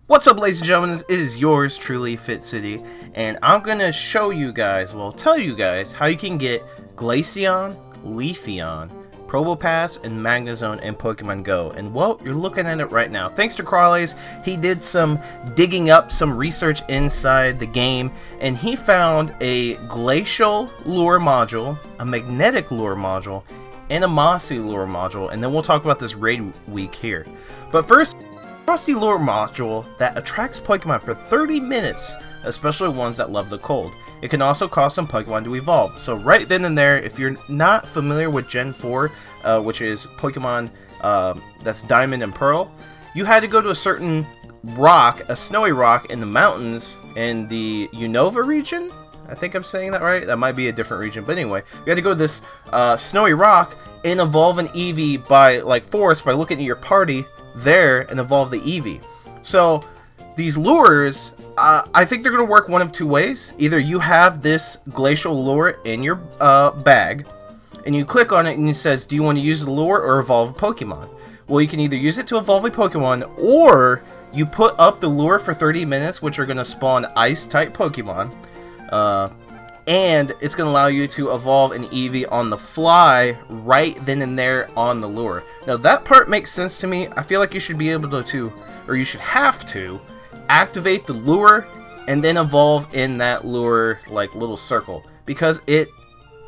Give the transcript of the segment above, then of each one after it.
What's up, ladies and gentlemen? It is yours truly, Fitz, and I'm gonna show you guys, tell you guys how you can get Glaceon, Leafeon, Probopass, and Magnezone in Pokemon Go. And you're looking at it right now. Thanks to Crawleys, he did some digging up, some research inside the game, and he found a glacial lure module, a magnetic lure module, and a mossy lure module. And then we'll talk about this raid week here. But first, frosty lure module that attracts Pokemon for 30 minutes, especially ones that love the cold. It can also cause some Pokemon to evolve. So right then and there, if you're not familiar with Gen 4, which is Pokemon that's Diamond and Pearl, you had to go to a certain rock, a snowy rock in the mountains in the Unova region. I think I'm saying that right. That might be a different region, but anyway, you had to go to this snowy rock and evolve an Eevee by force by looking at your party there and evolve the Eevee. So these lures, I think they're going to work one of two ways. Either you have this glacial lure in your bag and you click on it and it says, do you want to use the lure or evolve a Pokemon? Well, you can either use it to evolve a Pokemon, or you put up the lure for 30 minutes, which are going to spawn ice type Pokemon, and it's going to allow you to evolve an Eevee on the fly right then and there on the lure. Now that part makes sense to me. I feel like you should be able to, or you should have to, activate the lure and then evolve in that lure little circle, because it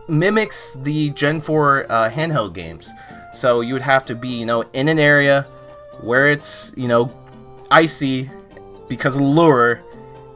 mimics the Gen 4 handheld games. So you would have to be, in an area where it's, icy because of the lure,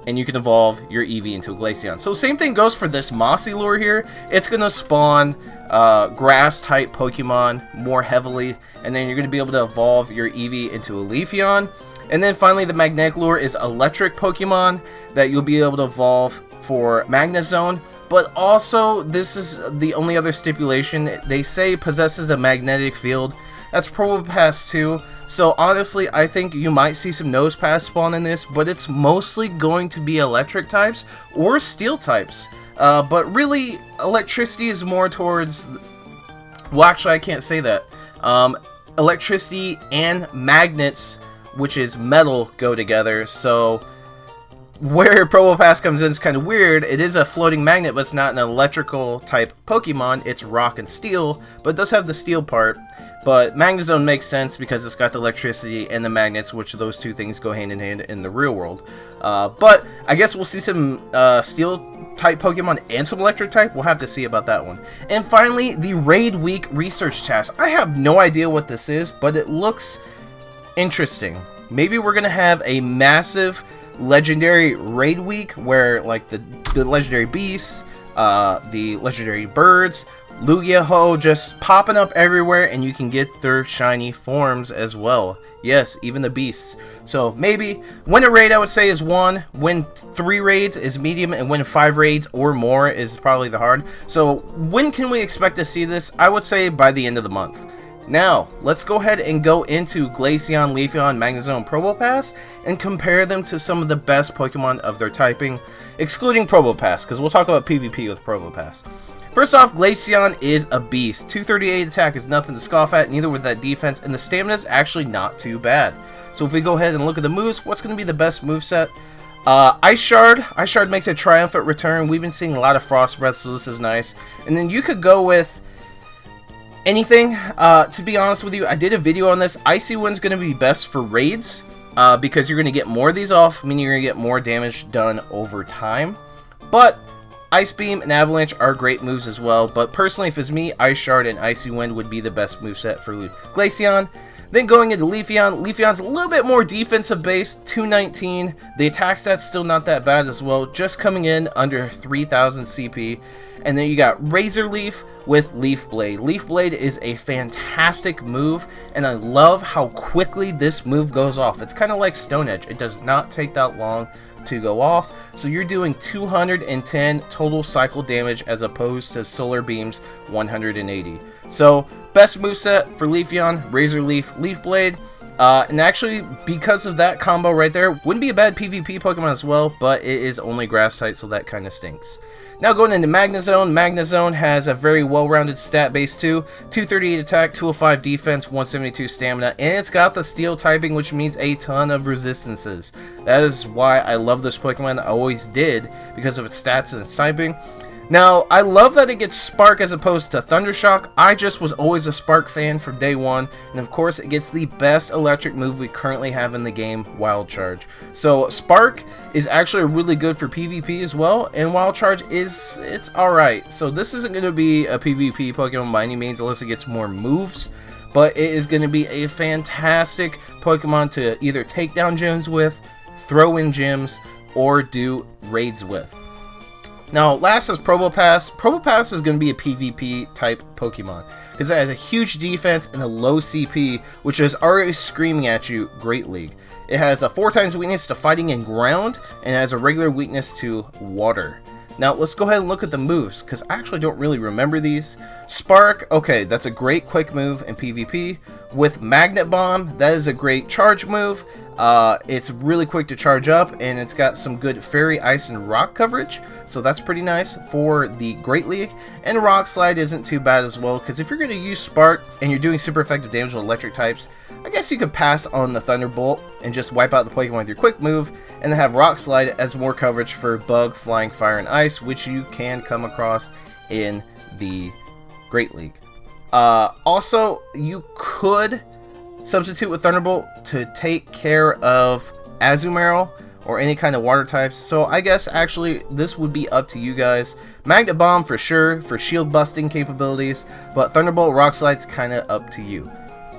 and you can evolve your Eevee into a Glaceon. So same thing goes for this mossy lure here. It's going to spawn grass-type Pokemon more heavily, and then you're going to be able to evolve your Eevee into a Leafeon. And then finally, the magnetic lure is electric Pokemon that you'll be able to evolve for Magnezone. But also, this is the only other stipulation. They say possesses a magnetic field. That's Probopass too. So honestly, I think you might see some Nosepass spawn in this, but it's mostly going to be electric types or steel types. But really, electricity is more towards... Well, actually, I can't say that. Electricity and magnets, which is metal, go together. So where Probopass comes in is kind of weird. It is a floating magnet, but it's not an electrical type Pokemon. It's rock and steel, but it does have the steel part. But Magnezone makes sense because it's got the electricity and the magnets, which those two things go hand in hand in the real world. But I guess we'll see some steel type Pokemon and some electric type. We'll have to see about that one. And finally, the Raid Week research task. I have no idea what this is, but it looks interesting. Maybe we're going to have a massive legendary Raid Week where the legendary beasts, the legendary birds, Lugia-Ho just popping up everywhere, and you can get their shiny forms as well. Yes, even the beasts. So maybe win a raid, I would say, is 1. Win 3 raids is medium, and win 5 raids or more is probably the hard. So when can we expect to see this? I would say by the end of the month. Now, let's go ahead and go into Glaceon, Leafeon, Magnezone, and Probopass and compare them to some of the best Pokemon of their typing, excluding Probopass, because we'll talk about PvP with Probopass. First off, Glaceon is a beast. 238 attack is nothing to scoff at, neither with that defense, and the stamina is actually not too bad. So if we go ahead and look at the moves, what's going to be the best moveset? Ice Shard. Ice Shard makes a triumphant return. We've been seeing a lot of Frost Breath, so this is nice. And then you could go with anything. To be honest with you, I did a video on this. Icy Wind's going to be best for raids, because you're going to get more of these off, meaning you're going to get more damage done over time. But Ice Beam and Avalanche are great moves as well, but personally, if it's me, Ice Shard and Icy Wind would be the best moveset for Glaceon. Then going into Leafeon, Leafeon's a little bit more defensive based, 219. The attack stat's still not that bad as well, just coming in under 3000 CP. And then you got Razor Leaf with Leaf Blade. Leaf Blade is a fantastic move, and I love how quickly this move goes off. It's kind of like Stone Edge. It does not take that long to go off, so you're doing 210 total cycle damage as opposed to Solar Beam's 180. So best moveset for Leafeon, Razor Leaf, Leaf Blade, and actually because of that combo right there, wouldn't be a bad PvP Pokemon as well, but it is only grass type, so that kind of stinks. Now going into Magnezone, Magnezone has a very well-rounded stat base too. 238 attack, 205 defense, 172 stamina, and it's got the steel typing, which means a ton of resistances. That is why I love this Pokemon. I always did, because of its stats and its typing. Now, I love that it gets Spark as opposed to Thundershock. I just was always a Spark fan from day one, and of course it gets the best electric move we currently have in the game, Wild Charge. So Spark is actually really good for PvP as well, and Wild Charge it's alright. So this isn't going to be a PvP Pokemon by any means unless it gets more moves, but it is going to be a fantastic Pokemon to either take down gyms with, throw in gyms, or do raids with. Now, last is Probopass. Probopass is going to be a PvP type Pokemon because it has a huge defense and a low CP, which is already screaming at you Great League. It has a 4 times weakness to fighting in ground and has a regular weakness to water. Now, let's go ahead and look at the moves because I actually don't really remember these. Spark, okay, that's a great quick move in PvP. With Magnet Bomb, that is a great charge move. It's really quick to charge up, and it's got some good Fairy, Ice, and Rock coverage, so that's pretty nice for the Great League. And Rock Slide isn't too bad as well, because if you're going to use Spark and you're doing super effective damage with electric types, I guess you could pass on the Thunderbolt and just wipe out the Pokemon with your quick move, and then have Rock Slide as more coverage for Bug, Flying, Fire, and Ice, which you can come across in the Great League. Also, you could substitute with Thunderbolt to take care of Azumarill or any kind of water types, so I guess actually this would be up to you guys. Magnet Bomb for sure for shield busting capabilities, but Thunderbolt, Rock Slide's kind of up to you.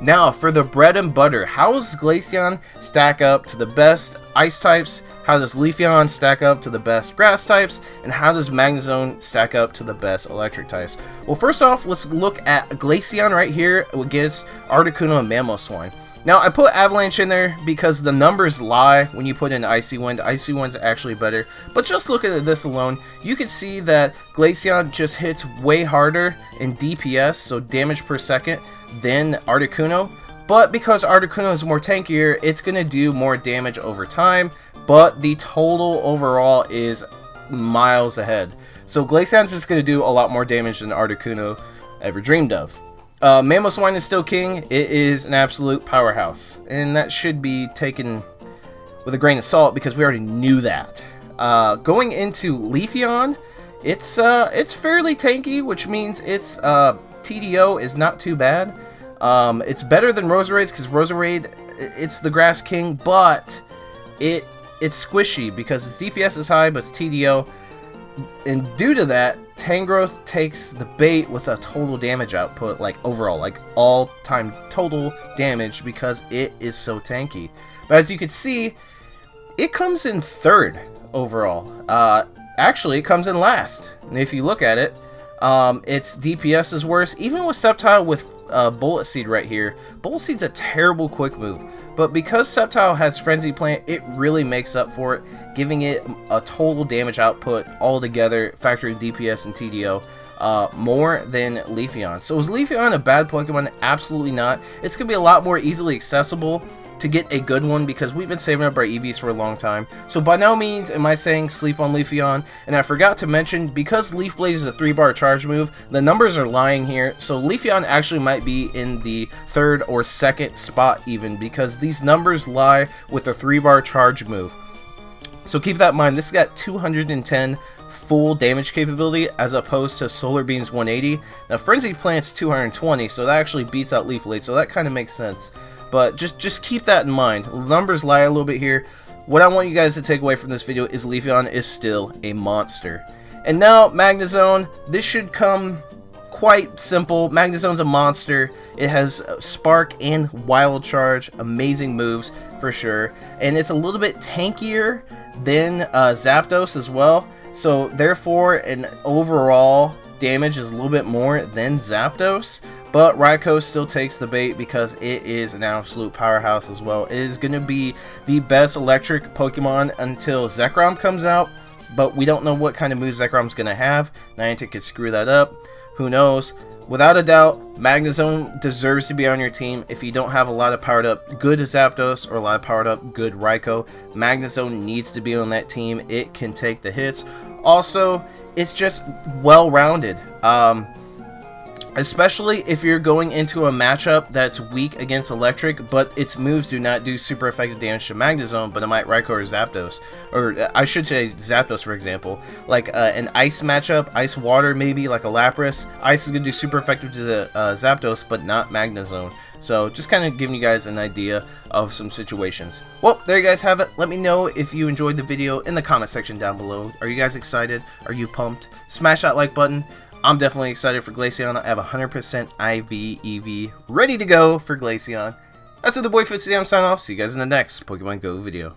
Now for the bread and butter, how does Glaceon stack up to the best ice types? How does Leafeon stack up to the best grass types? And how does Magnezone stack up to the best electric types? Well, first off, let's look at Glaceon right here against Articuno and Mamoswine. Now, I put Avalanche in there because the numbers lie when you put in Icy Wind. Icy Wind's actually better. But just look at this alone, you can see that Glaceon just hits way harder in DPS, so damage per second, than Articuno. But because Articuno is more tankier, it's going to do more damage over time. But the total overall is miles ahead. So Glaceon's just going to do a lot more damage than Articuno ever dreamed of. Mamoswine is still king. It is an absolute powerhouse. And that should be taken with a grain of salt because we already knew that. Going into Leafeon, it's fairly tanky, which means its TDO is not too bad. It's better than Roserade's because Roserade, it's the Grass King, but it's squishy because its DPS is high, but its TDO, and due to that, Tangrowth takes the bait with a total damage output, like overall, like all-time total damage because it is so tanky. But as you can see, it comes in 3rd overall. Actually, it comes in last. And if you look at it, its DPS is worse. Even with Sceptile with Bullet Seed right here, Bullet Seed's a terrible quick move. But because Sceptile has Frenzy Plant, it really makes up for it, giving it a total damage output altogether, factoring DPS and TDO, more than Leafeon. So is Leafeon a bad Pokemon? Absolutely not. It's going to be a lot more easily accessible to get a good one because we've been saving up our EVs for a long time. So by no means am I saying sleep on Leafeon. And I forgot to mention, because Leaf Blade is a 3-bar charge move, the numbers are lying here. So Leafeon actually might be in the 3rd or 2nd spot even, because these numbers lie with a 3-bar charge move. So keep that in mind. This has got 210 full damage capability as opposed to Solar Beam's 180. Now Frenzy Plant's 220, so that actually beats out Leaf Blade, so that kind of makes sense. But just keep that in mind. The numbers lie a little bit here. What I want you guys to take away from this video is Leafeon is still a monster. And now Magnezone, this should come quite simple. Magnezone's a monster. It has Spark and Wild Charge, amazing moves for sure. And it's a little bit tankier than Zapdos as well. So therefore, an overall damage is a little bit more than Zapdos. But Raikou still takes the bait because it is an absolute powerhouse as well. It is going to be the best electric Pokemon until Zekrom comes out. But we don't know what kind of moves Zekrom's going to have. Niantic could screw that up. Who knows? Without a doubt, Magnezone deserves to be on your team. If you don't have a lot of powered up good Zapdos or a lot of powered up good Raikou, Magnezone needs to be on that team. It can take the hits. Also, it's just well-rounded. Especially if you're going into a matchup that's weak against Electric, but its moves do not do super effective damage to Magnezone, but it might Raikou or Zapdos. Or I should say Zapdos, for example. Like an Ice matchup, Ice Water maybe, like a Lapras. Ice is going to do super effective to the Zapdos, but not Magnezone. So just kind of giving you guys an idea of some situations. Well, there you guys have it. Let me know if you enjoyed the video in the comment section down below. Are you guys excited? Are you pumped? Smash that like button. I'm definitely excited for Glaceon. I have 100% IV EV ready to go for Glaceon. That's it, the boy Fitz. I'm signing off. See you guys in the next Pokemon Go video.